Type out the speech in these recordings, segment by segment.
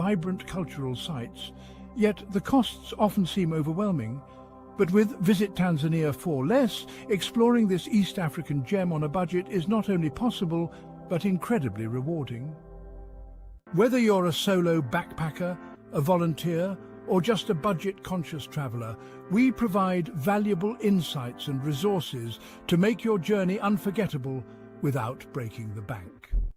vibrant cultural sites, yet the costs often seem overwhelming. But with Visit Tanzania for Less, exploring this East African gem on a budget is not only possible, but incredibly rewarding. Whether you're a solo backpacker, a volunteer, or just a budget-conscious traveler, we provide valuable insights and resources to make your journey unforgettable without breaking the bank.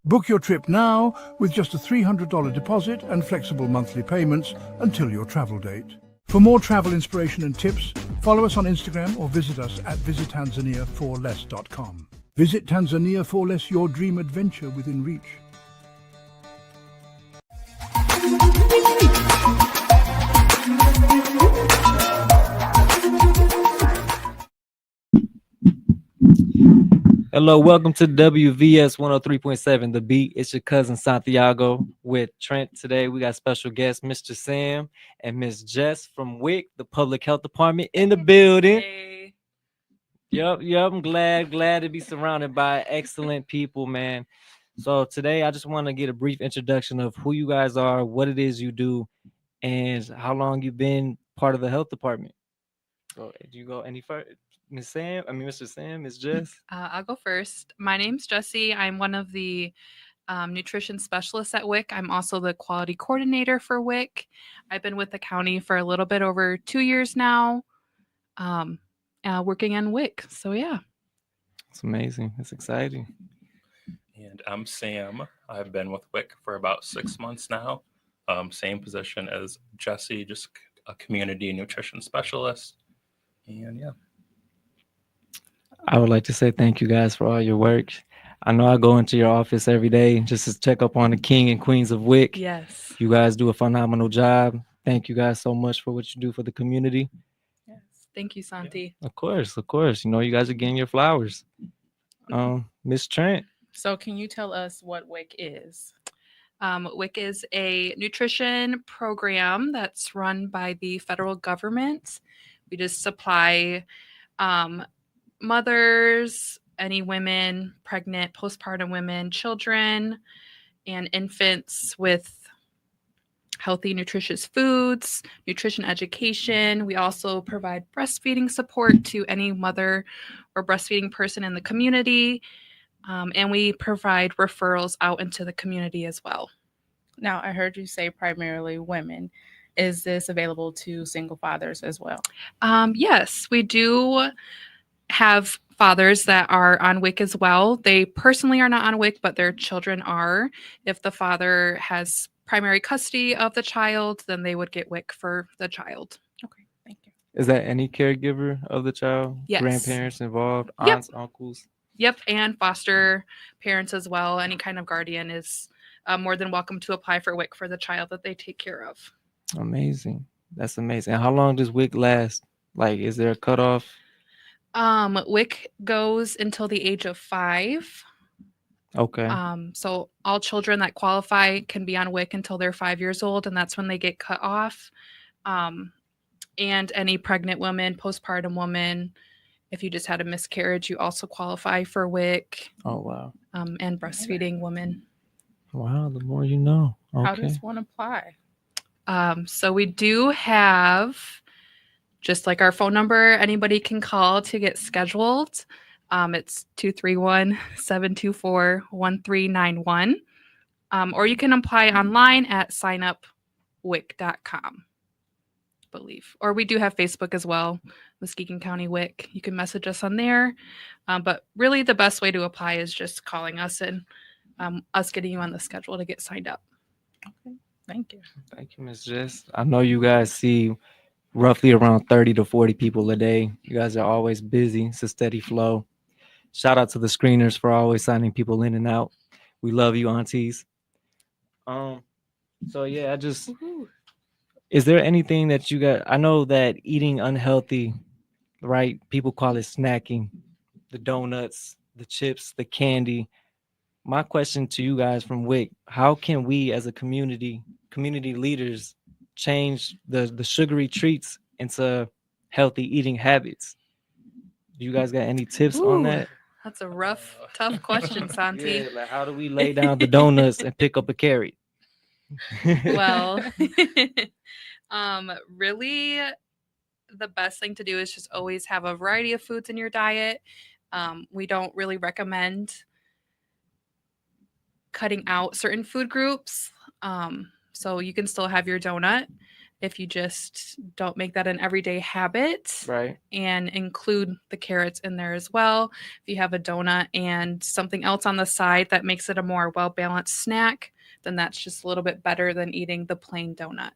Book your trip now with just a $300 deposit and flexible monthly payments until your travel date. For more travel inspiration and tips, follow us on Instagram or visit us at visittanzaniaforless.com. Visit Tanzania for Less, your dream adventure within reach. Hello, welcome to WVS 103.7 The Beat. It's your cousin Santiago with Trent. Today we got special guests Mr. Sam and Miss Jess from WIC, the Public Health Department, in the building. Hey. Yep. I'm glad to be surrounded by excellent people, man. So today I just want to get a brief introduction of who you guys are, what it is you do, and how long you've been part of the health department. So do you go any further? Mr. Sam, Miss Jess. I'll go first. My name's Jessie. I'm one of the nutrition specialists at WIC. I'm also the quality coordinator for WIC. I've been with the county for a little bit over 2 years now, working in WIC. So yeah. It's amazing. It's exciting. And I'm Sam. I've been with WIC for about 6 months now. Same position as Jessie, just a community nutrition specialist. And yeah. I would like to say thank you guys for all your work. I know I go into your office every day just to check up on the king and queens of WIC. Yes. You guys do a phenomenal job. Thank you guys so much for what you do for the community. Yes. Thank you, Santi. Of course. You know, you guys are getting your flowers. Miss Trent. So can you tell us what WIC is? WIC is a nutrition program that's run by the federal government. We just supply mothers, any women, pregnant, postpartum women, children, and infants with healthy, nutritious foods, nutrition education. We also provide breastfeeding support to any mother or breastfeeding person in the community. And we provide referrals out into the community as well. Now, I heard you say primarily women. Is this available to single fathers as well? Yes, we do have fathers that are on WIC as well. They personally are not on WIC, but their children are. If the father has primary custody of the child, then they would get WIC for the child. Okay, thank you. Is that any caregiver of the child? Yes. Grandparents involved? Yep. Aunts, uncles? Yep, and foster parents as well. Any kind of guardian is more than welcome to apply for WIC for the child that they take care of. Amazing. That's amazing. And how long does WIC last? Like, is there a cutoff? WIC goes until the age of 5. Okay. So all children that qualify can be on WIC until they're 5 years old, and that's when they get cut off. And any pregnant woman, postpartum woman, if you just had a miscarriage, you also qualify for WIC. Oh, wow. And breastfeeding women. Wow, the more you know. Okay. How does one apply? So we do have, just like our phone number, anybody can call to get scheduled. It's 231-724-1391. Or you can apply online at signupwic.com, I believe. Or we do have Facebook as well, Muskegon County WIC. You can message us on there. But really the best way to apply is just calling us and us getting you on the schedule to get signed up. Okay, thank you. Thank you, Ms. Jess. I know you guys see roughly around 30 to 40 people a day. You guys are always busy. It's a steady flow. Shout out to the screeners for always signing people in and out. We love you, aunties. So yeah, is there anything that you got? I know that eating unhealthy, right? People call it snacking, the donuts, the chips, the candy. My question to you guys from WIC, how can we as a community leaders change the sugary treats into healthy eating habits? Do you guys got any tips on that? That's a rough, tough question, Santi. Yeah, like how do we lay down the donuts and pick up a carrot? Well, really, the best thing to do is just always have a variety of foods in your diet. We don't really recommend cutting out certain food groups. So you can still have your donut if you just don't make that an everyday habit Right. and include the carrots in there as well. If you have a donut and something else on the side that makes it a more well-balanced snack, then that's just a little bit better than eating the plain donut.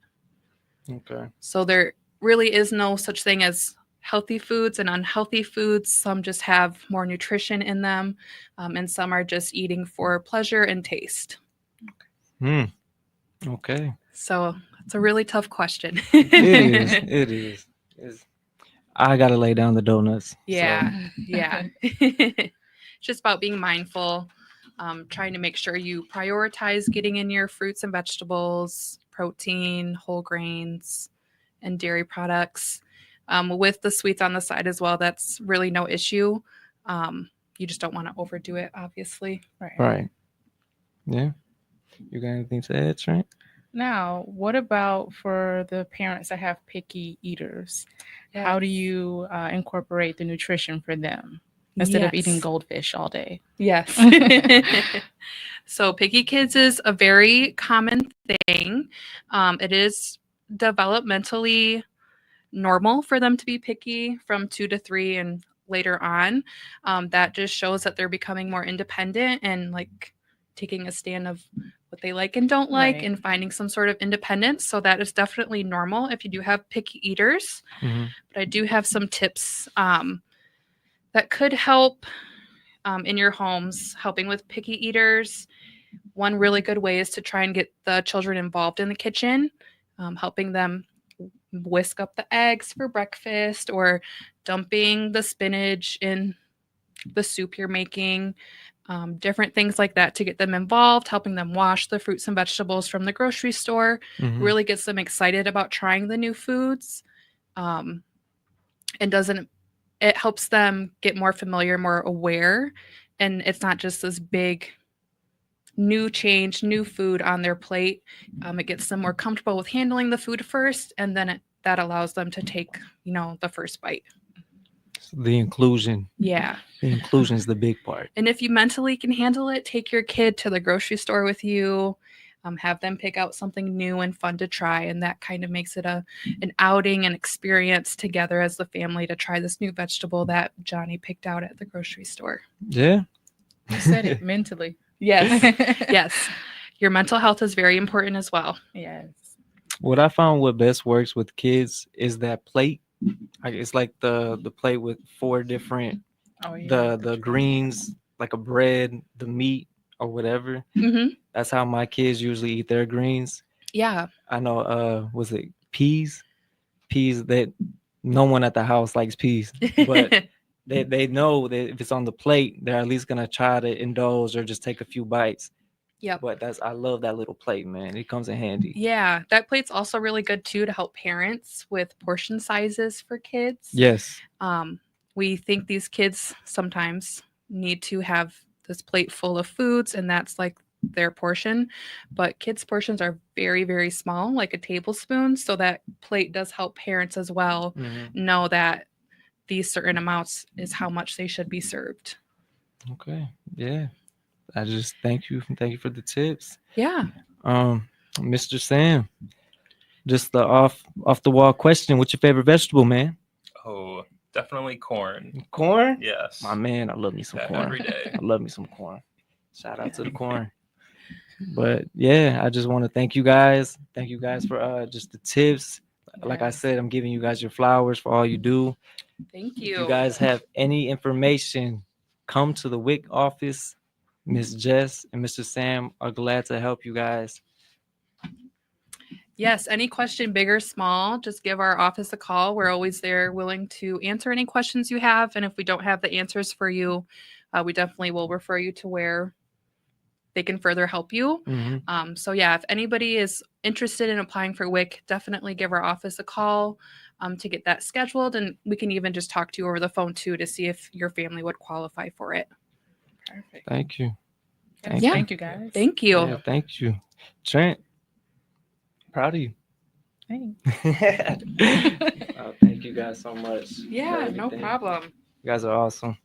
Okay. So there really is no such thing as healthy foods and unhealthy foods. Some just have more nutrition in them, and some are just eating for pleasure and taste. Hmm. Okay. So it's a really tough question. It is. It is. It's, I gotta lay down the donuts. Yeah, yeah. Just about being mindful, trying to make sure you prioritize getting in your fruits and vegetables, protein, whole grains, and dairy products. With the sweets on the side as well, that's really no issue. You just don't want to overdo it, obviously. So, right. Yeah. You got anything to add, Trent? Now, what about for the parents that have picky eaters? How do you incorporate the nutrition for them instead of eating Yes. goldfish all day? Yes. So picky kids is a very common thing. It is developmentally normal for them to be picky from 2 to 3 and later on. That just shows that they're becoming more independent and like taking a stand of what they like and don't like Right. and finding some sort of independence. So that is definitely normal if you do have picky eaters. Mm-hmm. But I do have some tips that could help in your homes, helping with picky eaters. One really good way is to try and get the children involved in the kitchen, helping them whisk up the eggs for breakfast or dumping the spinach in the soup you're making, different things like that to get them involved, helping them wash the fruits and vegetables from the grocery store, Mm-hmm. really gets them excited about trying the new foods. And it helps them get more familiar, more aware, and it's not just this big new change, new food on their plate. It gets them more comfortable with handling the food first, and then that allows them to take, the first bite. The inclusion. Yeah. The inclusion is the big part. And if you mentally can handle it, take your kid to the grocery store with you. Have them pick out something new and fun to try, and that kind of makes it an outing and experience together as the family to try this new vegetable that Johnny picked out at the grocery store. Yeah. You said it mentally. Yes. Yes. Your mental health is very important as well. Yes. What I found what best works with kids is that plate. It's like the plate with 4 different Oh yeah. the greens, like a bread, the meat or whatever. Mm-hmm. That's how my kids usually eat their greens. Yeah. I know was it peas? Peas that no one at the house likes peas. But they know that if it's on the plate, they're at least gonna try to indulge or just take a few bites. Yep. But I love that little plate, man. It comes in handy. Yeah, that plate's also really good too to help parents with portion sizes for kids. Yes. We think these kids sometimes need to have this plate full of foods, and that's like their portion. But kids' portions are very, very small, like a tablespoon. So that plate does help parents as well know that these certain amounts is how much they should be served. Okay. Yeah. I just thank you for the tips. Yeah. Mr. Sam, just the off the wall question. What's your favorite vegetable, man? Oh, definitely corn. Corn? Yes. My man, I love me some Yeah, corn. every day. I love me some corn. Shout out to the corn. But yeah, I just want to thank you guys. Thank you guys for just the tips. Like I Yes. said, I'm giving you guys your flowers for all you do. Thank If you. you guys have any information, come to the WIC office. Miss Jess and Mr. Sam are glad to help you guys. Yes, any question, big or small, just give our office a call. We're always there willing to answer any questions you have. And if we don't have the answers for you, we definitely will refer you to where they can further help you. Mhm. So yeah, if anybody is interested in applying for WIC, definitely give our office a call to get that scheduled. And we can even just talk to you over the phone too to see if your family would qualify for it. Perfect. Thank you. Yes, Yeah. Thank you guys. Thank you. Yeah, thank you. Trent, Proud of you. Thanks. Oh, thank you guys so much. for Yeah, no everything. problem. You guys are awesome.